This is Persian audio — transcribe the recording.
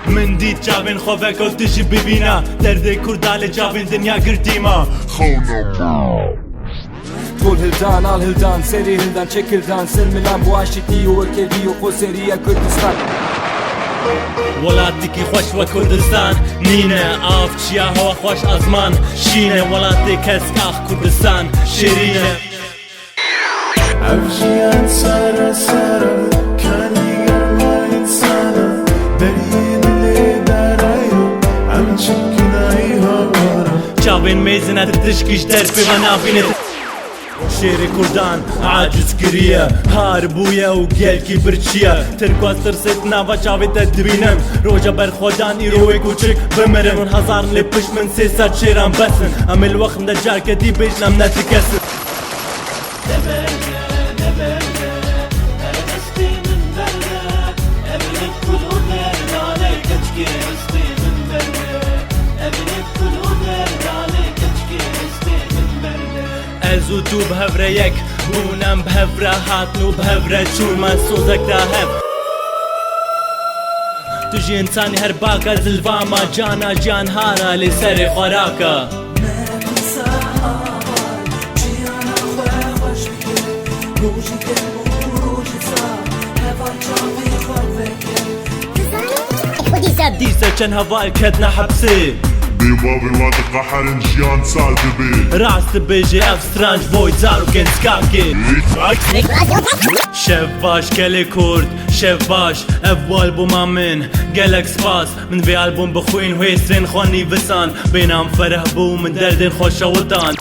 من دید جاوین خواه گفتشی ببینا درد کردال جاوین دنیا گردیما طول هلدان al هلدان سری هلدان چکردان سلملان بو عاشقی و وکلی و خوسریه کردستان ولاتێکی خۆش وە کوردستان نینە ئاف چیا هەوە خۆش ئەزمان شینە وڵاتی کەسکاخ کوردستان شیرینە ئەوژیان سارە سارە کانیگەرما ئینسانە دەریێن لێدارایە ئەم چکنایی هاوارە چاوێن مێزنە تشکیش دەرپێوە نابینێت شێری کوردان عاجز کریە هار بوویە و گێلکی برچیە ترکواز ترسێت ناوە چاوێتە دبینم ڕۆژە بەرخۆدان ئیرۆوێک و چک بمرن من هەزار لێ پشت من 300 شێران بەسن ئەمل وەخم دە جارکەدی بێژنم نەتکەسن Ez و تو بهفره یک بونم بهفره هاتن و بهفره چون من سوزک دا هف توجی انسانی هر باکا زلواما جانا جان هارا لی سر خوراکا دیسه چند هوال کتنا حبسی بيوا تقحرن جيان سال دبي راس بيجي اف سترانج بوي زارو كنسكاكي شف باش كلي كورد شف باش اف والبوم امن جالكس باس من في البوم بخوين ويسرين خوني بسان بينام فرح بو من دردين خوش وطان